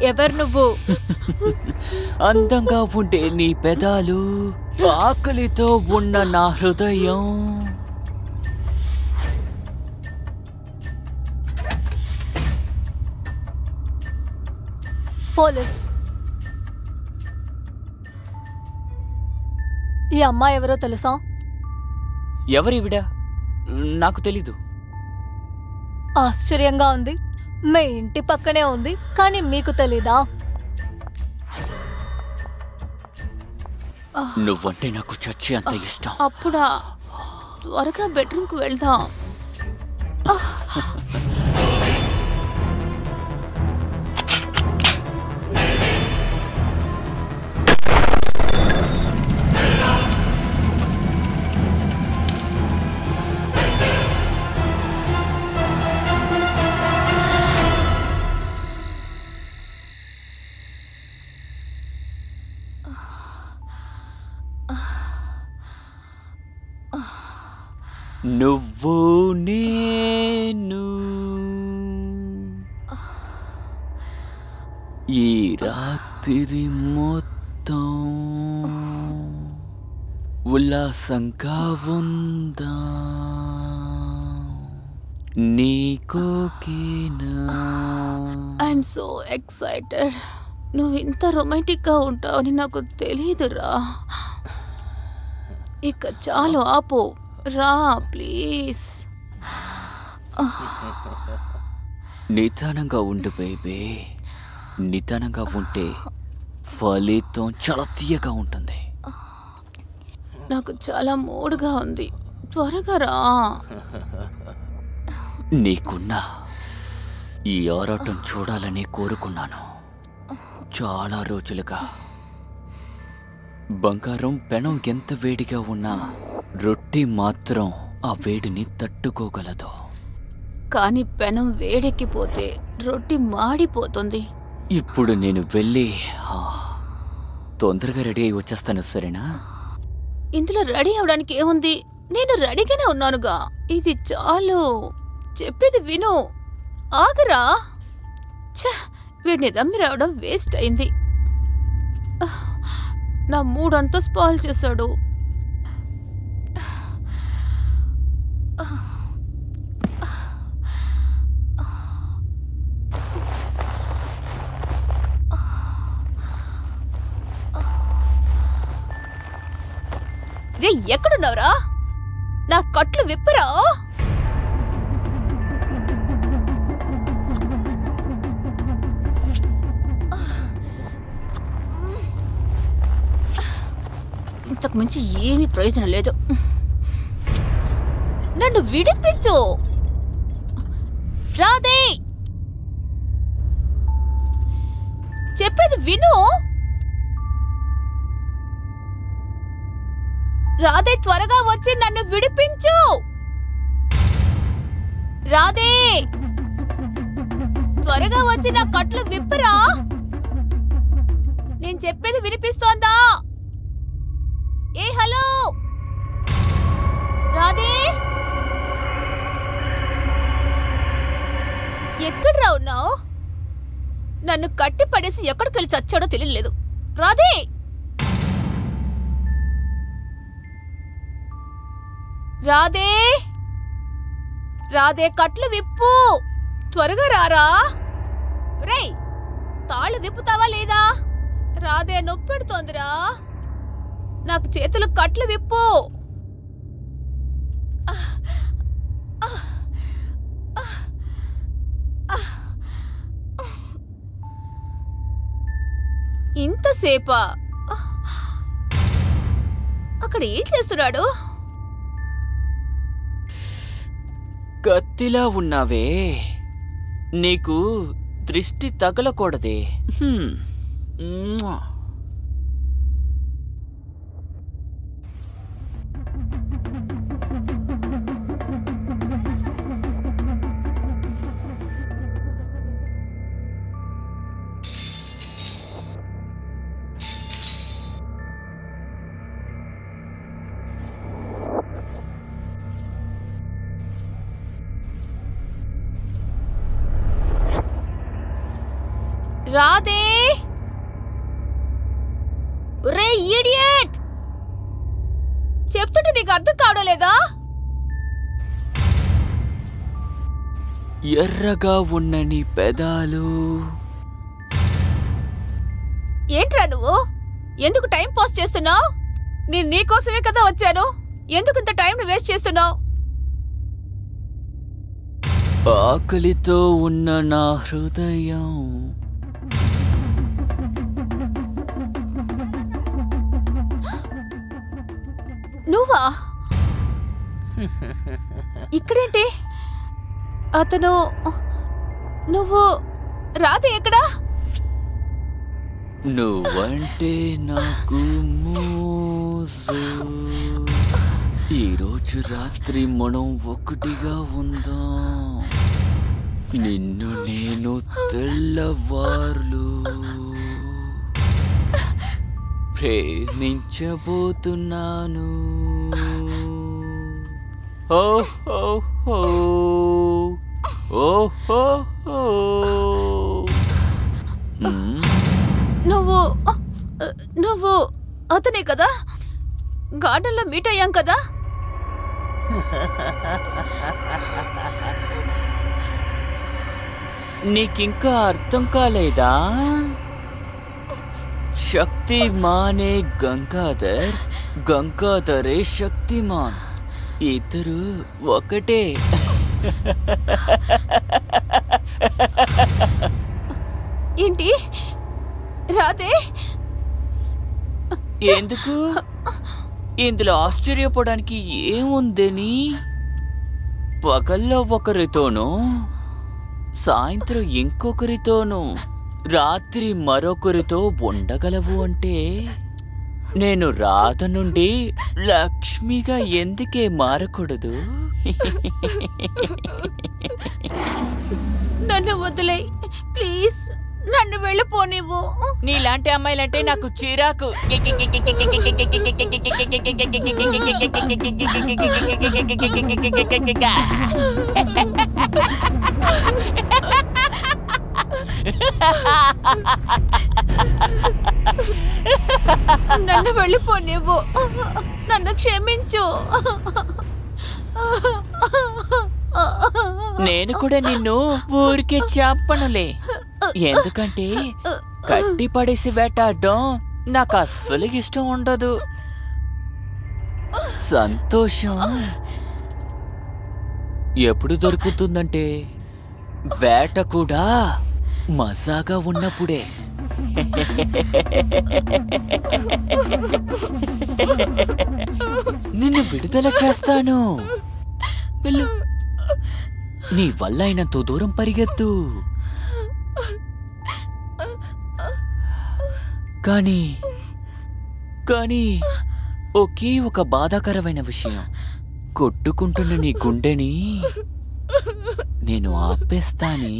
ఎవరు నువ్వు? అందంగా ఉండే నీ పెదాలు, ఆకలితో ఉన్న నా హృదయం. పోలీస్. ఈ అమ్మాయి ఎవరో తెలుసా? ఎవరివిడా? నాకు తెలీదు. ఆశ్చర్యంగా ఉంది. మీ ఇంటి పక్కనే ఉంది, కానీ మీకు తెలీదా? నువ్వంటే నాకు చచ్చి అంత ఇష్టం. అప్పుడా? త్వరగా బెడ్రూమ్కి వెళ్దాం. నువ్వు నేను ఈ రాత్రి మొత్తం ఉల్లాసంగా ఉందా? నీకోకేనా? I'm so excited. నువ్వు ఇంత రొమాంటిక్గా ఉంటావని నాకు తెలీదురా. ఇక చాలు, ఆపు. రా ప్లీజ్. నిదానంగా ఉండు బేబీ. నిదానంగా ఉంటే ఫలితం చాలా తీయగా ఉంటుంది. నాకు చాలా మూడ్గా ఉంది. త్వరగా రా. నీకున్న ఈ ఆరాటం చూడాలని కోరుకున్నాను చాలా రోజులుగా. బంగారం పెనం ఎంత వేడిగా ఉన్నా రొట్టె మాత్రం ఆ వేడిని తట్టుకోగలదు. కానీ పెనం వేడెక్కిపోతే రొట్టె మాడిపోతుంది. ఇప్పుడు నేను వెళ్ళి తొందరగా రెడీ అయి వచ్చేస్తాను, సరేనా? ఇందులో రెడీ అవడానికి ఏముంది? నేను రెడీగానే ఉన్నానుగా. ఇది చాలు. చెప్పేది విను. ఆగరా. వీడిని రమ్మి రావడం వేస్ట్ అయింది. నా మూడంతా స్పాయిల్ చేశాడు. రే, ఎక్కడున్నావురా? నా కట్లు విప్పరా. ఇంతకు మించి ఏమీ ప్రయోజనం లేదు. నన్ను విడిపించు రాధే. చెప్పేది విను. రాధే, త్వరగా వచ్చి నన్ను విడిపించు. రాధే, త్వరగా వచ్చి నా కట్లు విప్పరా. నేను చెప్పేది వినిపిస్తోందా? ఏ హలో రాధే, ఎక్కడ్రా ఉన్నావు? నన్ను కట్టి పడేసి ఎక్కడికెళ్ళి చచ్చాడో తెలియలేదు. రాధే, రాధే, రాధే, కట్లు విప్పు. త్వరగా రారా. రేయ్, తాళ్ళు విప్పుతావా లేదా? రాధే, నొప్పెడుతోందిరా. నాకు చేతులు కట్లు విప్పు. ఇంతసేపా? అక్కడ ఏం చేస్తున్నాడు? కత్తిలా ఉన్నావే, నీకు దృష్టి తగలకూడదే. రాధే రే ఇడియట్ చెప్తుంటే నీకు అర్థం కావడం లేదా? ఎర్రగా ఉన్న నీ పెదాలు. ఏంట్రా నువ్వు? ఎందుకు టైం పాస్ చేస్తున్నావు? నేను నీకోసమే కదా వచ్చాను. ఎందుకు ఇంత టైం వేస్ట్ చేస్తున్నావు? ఆకలితో ఉన్న నా హృదయం నువ్వా? ఇక్కడేంటి? అతను నువ్వు రాధ ఎక్కడా? నువ్వంటే నాకు మోజు. ఈరోజు రాత్రి మనం ఒకటిగా ఉందాం. నిన్ను నేను తెల్లవార్లు ప్రేమించబోతున్నాను. ఓహో ఓహో నువ్వు నువ్వు అతనే కదా? గార్డెన్లో మీట్ అయ్యాం కదా? నీకింకా అర్థం కాలేదా? శక్తిమానే గంగాధర్, గంగాధరే శక్తిమాన్. ఇద్దరు ఒకటే. ఏంటి రాధే? ఎందుకు? ఇందులో ఆశ్చర్యపోవడానికి ఏముందని? పగల్లో ఒకరితోనూ, సాయంత్రం ఇంకొకరితోనూ, రాత్రి మరొకరితో ఉండగలవు అంటే నేను రాధ నుండి లక్ష్మిగా ఎందుకే మారకూడదు? నన్ను వదిలే ప్లీజ్. నన్ను వెళ్ళిపోనివ్వు. నీలాంటి అమ్మాయిలంటే నాకు చిరాకు. నన్ను వెళ్ళిపోనివ్వు. నన్ను క్షమించు. నేను కూడా నిన్ను ఊరికే చంపనులే. ఎందుకంటే కట్టి పడేసి వేటాడడం నాకు అస్సలు ఇష్టం ఉండదు. సంతోషం ఎప్పుడు దొరుకుతుందంటే వేట కూడా మజాగా ఉన్నప్పుడే. నిన్ను విడుదల చేస్తాను. వెళ్ళు. నీ వల్ల అయినంత దూరం పరిగెత్తు. కానీ ఒకే ఒక బాధాకరమైన విషయం. కొట్టుకుంటున్న నీ గుండెని నేను ఆపేస్తానే.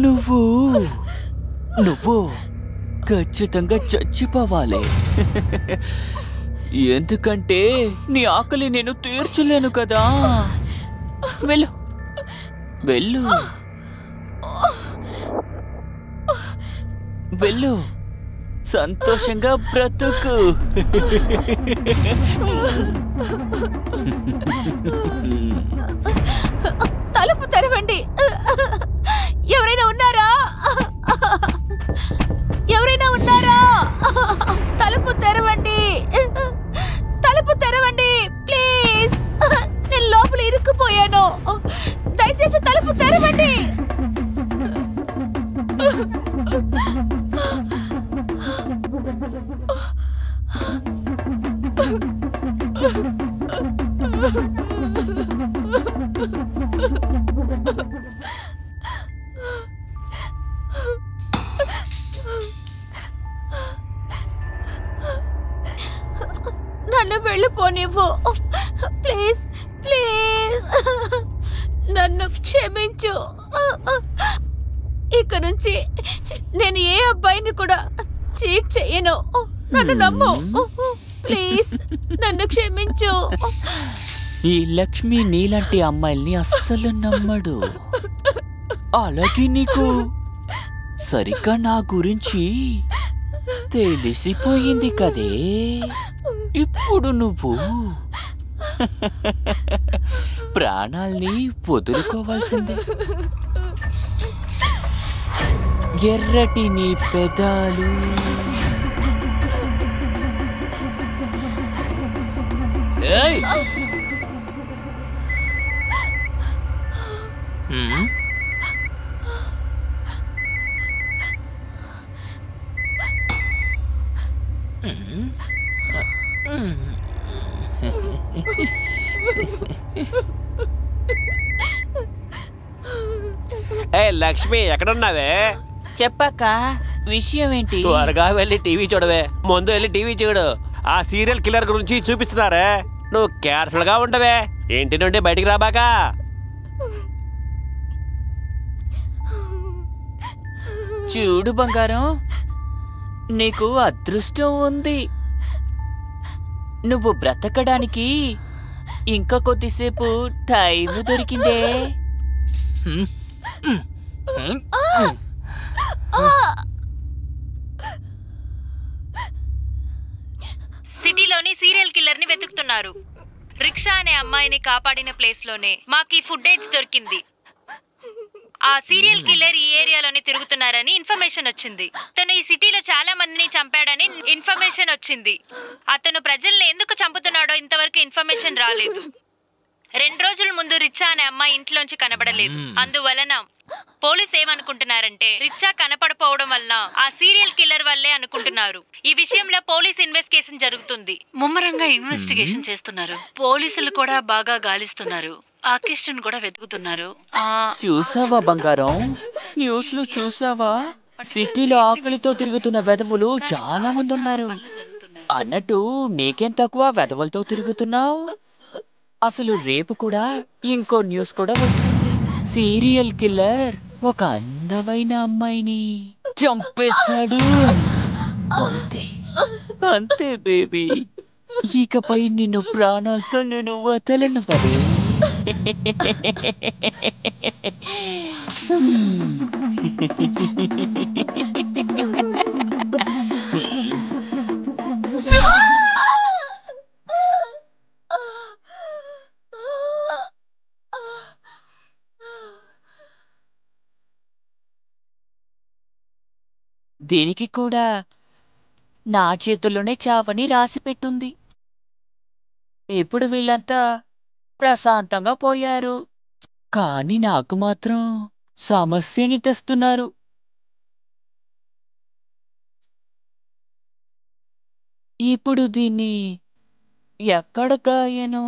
నువ్వు ఖచ్చితంగా చచ్చిపోవాలి. ఎందుకంటే నీ ఆకలి నేను తీర్చలేను కదా. వెళ్ళు వెళ్ళు వెళ్ళు. సంతోషంగా బ్రతుకు. తలుపు తెరవండి. ఎవరైనా ఉన్నారా? ఎవరైనా ఉన్నారా? తలుపు తెరవండి. తలుపు తెరవండి ప్లీజ్. నేను లోపల ఇరుక్కుపోయాను. దయచేసి తలుపు తెరవండి. నన్ను వెళ్ళిపోనివ్వు ప్లీజ్ ప్లీజ్. నన్ను క్షమించు. ఇక నుంచి నేను ఏ అబ్బాయిని కూడా చీట్ చెయ్యను. నన్ను నమ్ము ప్లీజ్. నన్ను క్షమించు. ఈ లక్ష్మి నీలాంటి అమ్మాయిల్ని అస్సలు నమ్మడు. అలాగే నీకు సరిగ్గా నా గురించి తెలిసిపోయింది కదే. ఇప్పుడు నువ్వు ప్రాణాల్ని వదులుకోవాల్సిందే. ఎర్రటి నీ పెదాలు, లక్ష్మి ఎక్కడున్నావే? చెప్పక్క, విషయం ఏంటి? త్వరగా వెళ్ళి టీవీ చూడవే. ముందు వెళ్ళి టీవీ చూడు. ఆ సీరియల్ కిల్లర్ గురించి చూపిస్తున్నారే. నువ్వు కేర్ఫుల్ గా ఉండవే. ఇంటి నుండి బయటికి రాబాకా. చూడు బంగారం, నీకు అదృష్టం ఉంది. నువ్వు బ్రతకడానికి ఇంకా కొద్దిసేపు టైం దొరికిందే. సిటీలోని సీరియల్ కిల్లర్ ని వెతుకుతున్నారు. రిక్షా అనే అమ్మాయిని కాపాడిన ప్లేస్ లోనే మాకు ఈ ఫుటేజ్ దొరికింది. ఆ సీరియల్ కిల్లర్ ఈ ఏరియాలోనే తిరుగుతున్నారని ఇన్ఫర్మేషన్ వచ్చింది. తను ఈ సిటీలో చాలా మందిని చంపాడని ఇన్ఫర్మేషన్ వచ్చింది. అతను ప్రజల్ని ఎందుకు చంపుతున్నాడో ఇంతవరకు ఇన్ఫర్మేషన్ రాలేదు. 2 రోజుల ముందు రిచ్చా అనే అమ్మాయి ఇంట్లోంచి కనబడలేదు. అందువలన పోలీసు ఏమనుకుంటున్నారంటే రిచ్చా కనపడపోవడం వలన ఆ సీరియల్ కిల్లర్ వల్లే అనుకుంటున్నారు. ఈ విషయంలో పోలీస్ ఇన్వెస్టిగేషన్ జరుగుతుంది. ముమ్మరంగా ఇన్వెస్టిగేషన్ చేస్తున్నారు. పోలీసులు కూడా బాగా గాలిస్తున్నారు. ఆర్కెస్ట్రాను కూడా వెతుకుతున్నారు. చూసావా బంగారం, న్యూస్ లో చూసావా? సిటీలో ఆకలితో తిరుగుతున్న వెధవులు చాలా మంది ఉన్నారు. అన్నట్టు నీకేం తక్కువ వెధవులతో తిరుగుతున్నావు? అసలు రేపు కూడా ఇంకో న్యూస్ కూడా వస్తుంది. సీరియల్ కిల్లర్ ఒక అందమైన అమ్మాయిని చంపేశాడు. అంతే అంతే బేబీ. ఇకపై నిన్ను ప్రాణాలతో నేను వదలను పడే. దీనికి కూడా నా చేతుల్లోనే చావని రాసి పెట్టుంది. ఇప్పుడు వీళ్ళంతా ప్రశాంతంగా పోయారు, కానీ నాకు మాత్రం సమస్యని తెస్తున్నారు. ఇప్పుడు దీన్ని ఎక్కడ దాయను?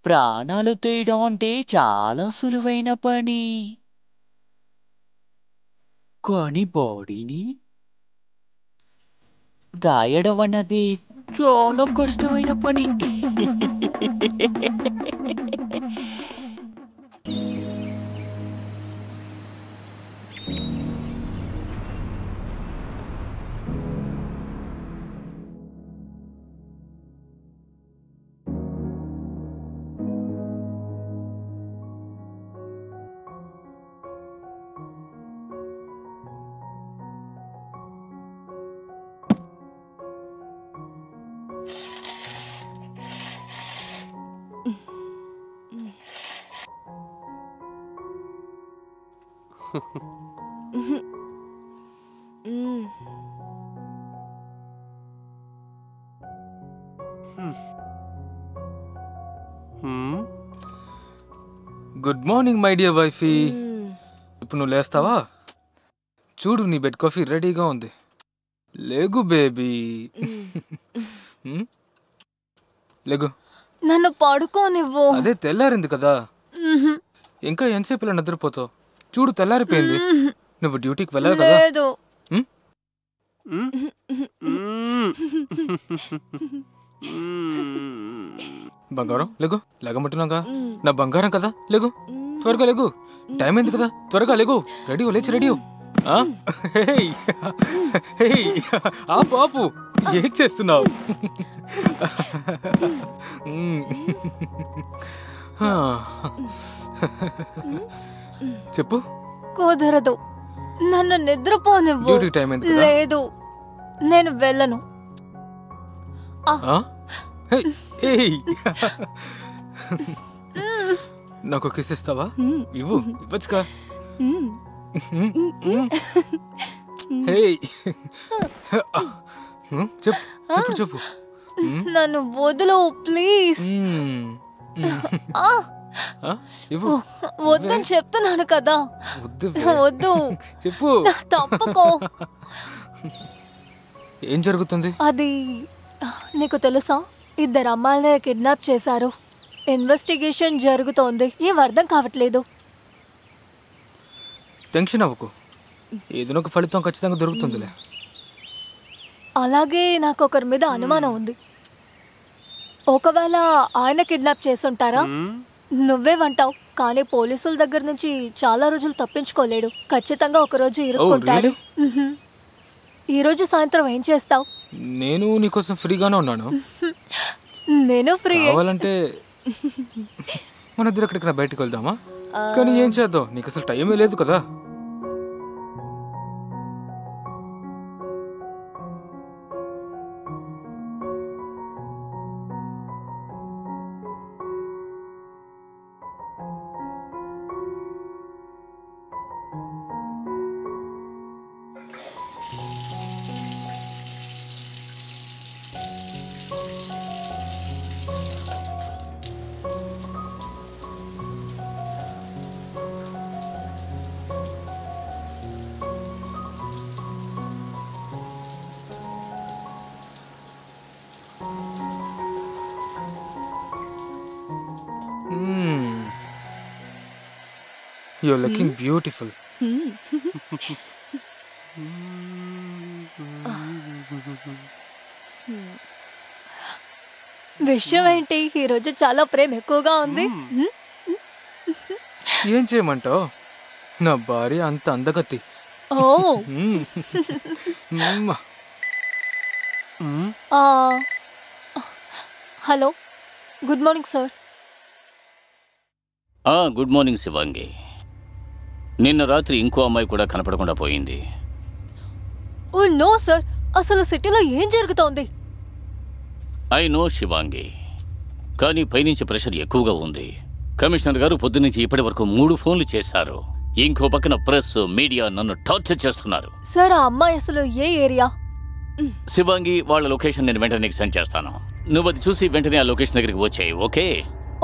ప్రాణాలు తీయడం అంటే చాలా సులువైన పని, కానీ బాడీని దాయడం అన్నది చాలా కష్టమైన పని. Good morning my dear wifey. ఇప్పుడు నువ్వు లేస్తావా? చూడు, నీ బెడ్ కాఫీ రెడీగా ఉంది. లేగు బేబీ, లేగు. నన్ను పడుకోనివ్వు. అదే తెల్లారింది కదా, ఇంకా ఎంతసేపు ఇలా నిద్రపోతావు? చూడు, తెల్లారిపోయింది. నువ్వు డ్యూటీకి వెళ్ళాలి కదా. లేదు. బంగారం లేగు, లేగమంటున్నాగా. నా బంగారం కదా, లేగు, త్వరగా లేగు. టైం అయింది కదా, త్వరగా లేగు. రెడీ, లేచి రెడీ. ఆపు ఆపు, ఏం చేస్తున్నావు? చెప్పు. కుదరదు. నన్ను నిద్రపోనివ్వు. డ్యూటీ టైం ఎంత? లేదు, నేను వెళ్ళను. నాకు కిస్ ఇస్తావా? ఇవ్వచ్చుగా. చెప్పు చెప్పు. నన్ను వదులు ప్లీజ్. వద్దని చెప్తున్నాను కదా. వద్దు చెప్పు. తప్పుకో. ఏం జరుగుతుంది? అది నీకు తెలుసా, 2 అమ్మాయిల్ని కిడ్నాప్ చేశారు. ఇన్వెస్టిగేషన్ జరుగుతోంది. ఏం అర్థం కావట్లేదు. టెన్షన్ అవ్వకు, ఏదో ఒక ఫలితం ఖచ్చితంగా దొరుకుతుందిలే. అలాగే నాకు ఒకరి మీద అనుమానం ఉంది. ఒకవేళ ఆయన కిడ్నాప్ చేసుంటారా? నువ్వేమంటావు? కానీ పోలీసుల దగ్గర నుంచి చాలా రోజులు తప్పించుకోలేడు. ఖచ్చితంగా ఒకరోజు ఇరుక్కుంటాడు. ఈ రోజు సాయంత్రం ఏం చేస్తావు? నేను నీకోసం ఫ్రీగానే ఉన్నాను. నేను ఫ్రీ. కావాలంటే మన ఇద్దరు ఎక్కడికైనా బయటకు వెళ్దామా? కానీ ఏం చేద్దాం, నీకు అసలు టైమే లేదు కదా. You're looking beautiful. విషయం ఏంటి? ఈరోజు చాలా ప్రేమ ఎక్కువగా ఉంది. ఏం చేయమంటావు, నా భార్య అంత అందగత్తి. Oh hello, good morning sir. Good morning Shivangi. నిన్న రాత్రి ఇంకో అమ్మాయి కూడా కనపడకుండా పోయింది. ఓ నో సార్, అసలు సిటీలో ఏం జరుగుతోంది? ఐ నో శివాంగి, కానీ పైనుంచి ప్రెషర్ ఎక్కువగా ఉంది. కమిషనర్ గారు పొద్దునుంచి ఇప్పటి వరకు 3 ఫోన్లు చేశారు. ఇంకో పక్కన ప్రెస్, మీడియా నన్ను టార్చర్ చేస్తున్నారు. సార్, ఆ అమ్మాయి అసలు ఏ ఏరియా? శివాంగి, వాళ్ళ లొకేషన్ నేను వెంటనే నీకు సెండ్ చేస్తాను. నువ్వు అది చూసి వెంటనే ఆ లొకేషన్ దగ్గరికి వచ్చాయి. Okay?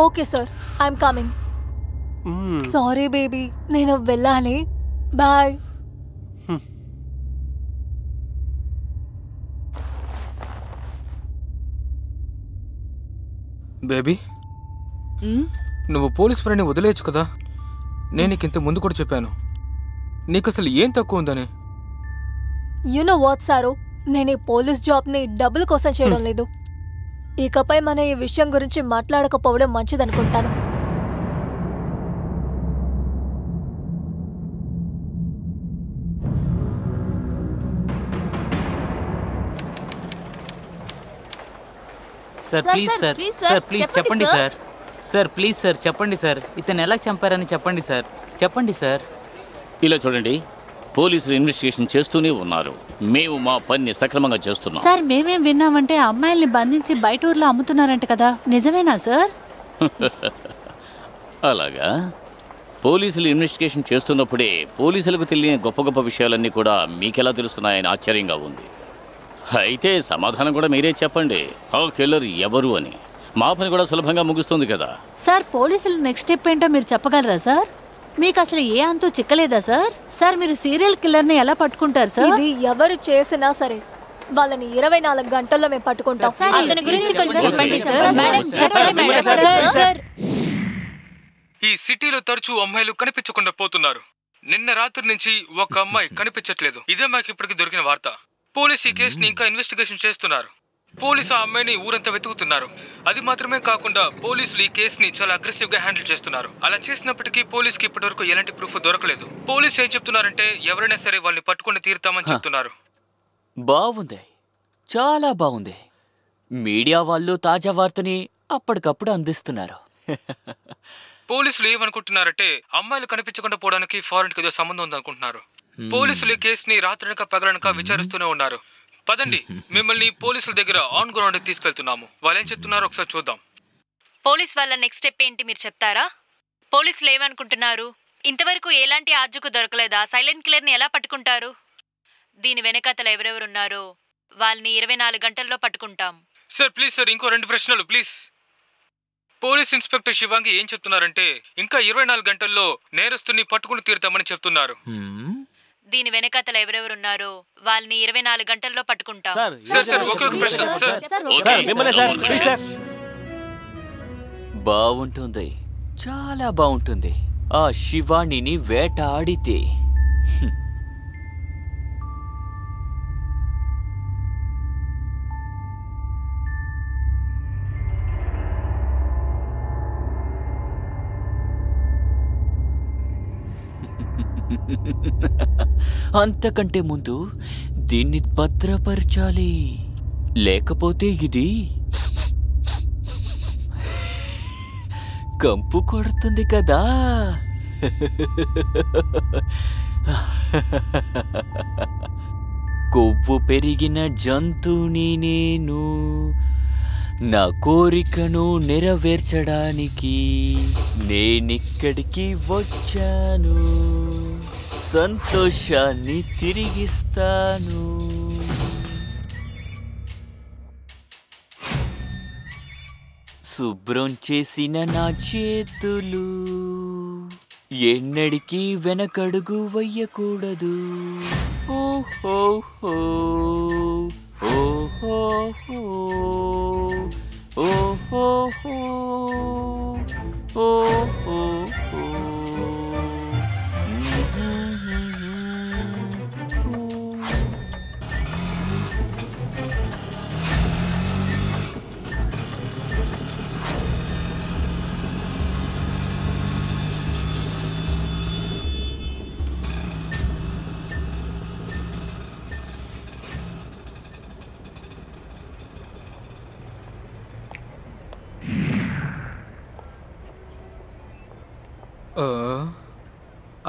Okay sir, I'm coming. Sorry baby, నేను వెళ్ళాలి. బాయ్. బేబీ, నువ్వు పోలీస్ పనిని వదిలేయచ్చు కదా. నేను నీకు ఇంత ముందు కూడా చెప్పాను, నీకు అసలు ఏం తక్కువ ఉందని. యు నో వాట్ సారు, నేను ఈ పోలీస్ జాబ్ని డబ్బుల కోసం చేయడం లేదు. ఇకపై మన ఈ విషయం గురించి మాట్లాడకపోవడం మంచిదనుకుంటాను. Sir please sir, sir please చెప్పండి సార్. సార్ ప్లీజ్ సార్ చెప్పండి సార్, ఇతను ఎలా చంపారని చెప్పండి సార్, చెప్పండి సార్. ఇలా చూడండి, పోలీసులు ఇన్వెస్టిగేషన్ చేస్తూనే ఉన్నారు. మేము మా పని సక్రమంగా చేస్తున్నాం. సార్, మేమేం విన్నామంటే అమ్మాయిల్ని బంధించి బయట ఊర్లో అమ్ముతున్నారంట కదా, నిజమేనా సార్? అలాగా? పోలీసులు ఇన్వెస్టిగేషన్ చేస్తున్నప్పుడే పోలీసులకు తెలియని గొప్ప గొప్ప విషయాలన్నీ కూడా మీకెలా తెలుస్తున్నాయని ఆశ్చర్యంగా ఉంది. అయితే సమాధానం కూడా మీరే చెప్పండి, ఆ కిల్లర్ ఎవరు అని. మా పని కూడా సులభంగా ముగుస్తుంది కదా. సార్, పోలీసులు నెక్స్ట్ స్టెప్ ఏంటో మీరు చెప్పగలరా సార్? మీకు అసలు ఏ అంతూ చిక్కలేదా సార్? సార్, మీరు సీరియల్ కిల్లర్ని ఎలా పట్టుకుంటారు సార్? ఇది ఎవరు చేసినా సరే వాళ్ళని 24 గంటల్లో మేము పట్టుకుంటాం. అతని గురించి కొంచెం చెప్పండి సార్. ఈ సిటీలో తరచూ అమ్మాయిలు కనిపించకుండా పోతున్నారు. నిన్న రాత్రి నుంచి ఒక అమ్మాయి కనిపించట్లేదు. ఇదే మాకు ఇప్పటికి దొరికిన వార్త. పోలీసు ఈ కేసుని ఇంకా ఇన్వెస్టిగేషన్ చేస్తున్నారు. పోలీసు ఆ అమ్మాయిని ఊరంతా వెతుకుతున్నారు. అది మాత్రమే కాకుండా పోలీసులు ఈ కేసుని చాలా అగ్రెసివ్ గా హ్యాండిల్ చేస్తున్నారు. అలా చేసినప్పటికీ పోలీసుకి ఇప్పటి వరకు ఎలాంటి ప్రూఫ్ దొరకలేదు. పోలీసు ఏం చెప్తున్నారంటే ఎవరైనా సరే వాళ్ళని పట్టుకుని తీరుతామని చెప్తున్నారు. బాగుంది, చాలా బాగుంది. మీడియా వాళ్ళు తాజా వార్తని అప్పటికప్పుడు అందిస్తున్నారు. పోలీసులు ఏమనుకుంటున్నారంటే అమ్మాయిలు కనిపించకుండా పోవడానికి ఫారెన్ కి ఏదో సంబంధం ఉందనుకుంటున్నారు. పోలీసులు ఈ కేసుని రాత్రనక పగలనక విచారిస్తూనే ఉన్నారు. పదండి, మిమ్మల్ని పోలీసుల దగ్గర ఆన్ గ్రౌండ్ తీసుకెళ్తున్నాము. వాళ్ళు ఏం చెప్తున్నారో ఒకసారి చూద్దాం. పోలీస్ వాళ్ళ నెక్స్ట్ స్టెప్ ఏంటి మీరు చెప్తారా? పోలీసులు ఏమనుకుంటున్నారు? ఇంతవరకు ఎలాంటి ఆర్జుకు దొరకలేదా? సైలెంట్ కిల్లర్ని ఎలా పట్టుకుంటారు? దీని వెనకాతల ఎవరెవరున్నారో వాళ్ళని 24 గంటల్లో పట్టుకుంటాం. సార్ ప్లీజ్ సార్, ఇంకో 2 ప్రశ్నలు ప్లీజ్. పోలీస్ ఇన్స్పెక్టర్ శివాంగి ఏం చెప్తున్నారంటే ఇంకా 24 గంటల్లో నేరస్తుని పట్టుకుని తీరుతామని చెప్తున్నారు. దీని వెనకాతల ఎవరెవరున్నారో వాళ్ళని 24 గంటల్లో పట్టుకుంటాం. సార్ సార్ ఒకే ఒక ప్రశ్న సార్. బాగుంటుంది, చాలా బాగుంటుంది. ఆ శివాణిని వేటాడితే అంతకంటే ముందు దీన్ని భద్రపరచాలి, లేకపోతే ఇది కంపు కొడుతుంది కదా. కొవ్వు పెరిగిన జంతువుని నేను, నా కోరికను నెరవేర్చడానికి నేనిక్కడికి వచ్చాను. సంతోషాన్ని తిరిగిస్తాను. శుభ్రం చేసిన నా చేతులు ఎన్నడికి వెనకడుగు వెయ్యకూడదు. ఓహో ఓహో ఓహో ఓహో.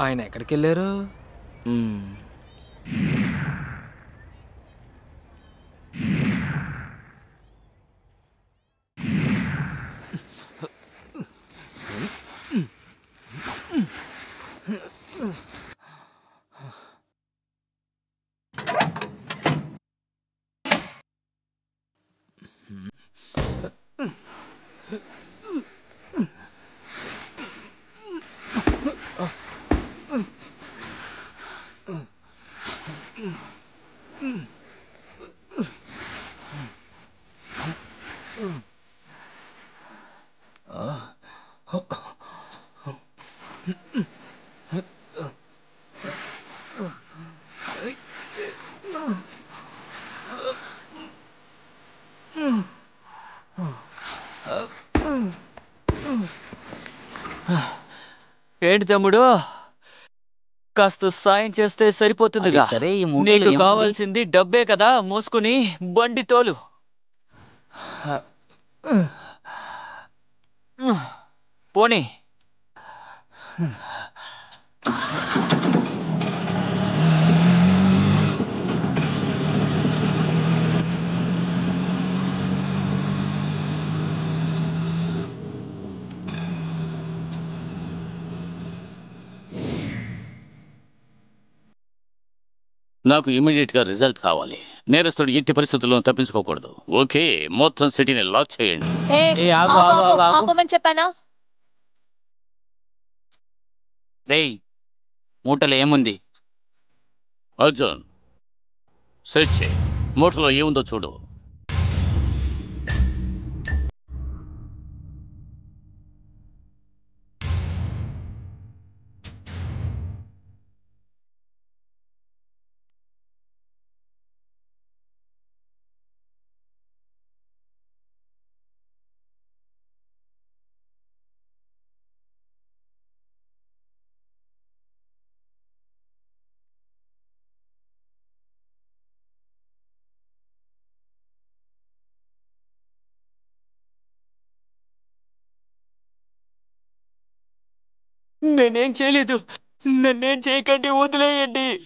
ఆయన ఎక్కడికి వెళ్ళారు? ఏంటి తమ్ముడు, కాస్త సాయం చేస్తే సరిపోతుందిగా. నీకు కావాల్సింది డబ్బే కదా, మోసుకుని బండి తోలు. పోనీ. నాకు ఇమీడియట్ గా రిజల్ట్ కావాలి. నేరస్తుడు ఎట్టి పరిస్థితుల్లో తప్పించుకోకూడదు. ఓకే, మొత్తం సిటీని లాక్ చేయండి. ఆపమని చెప్పానా? రేయ్, మూటలో ఏముంది? అర్జున్, సెట్ చేయి. మూటలో ఏముందో చూడు. నేనేం చేయలేదు. నన్నేం చేయకండి, వదిలేయండి.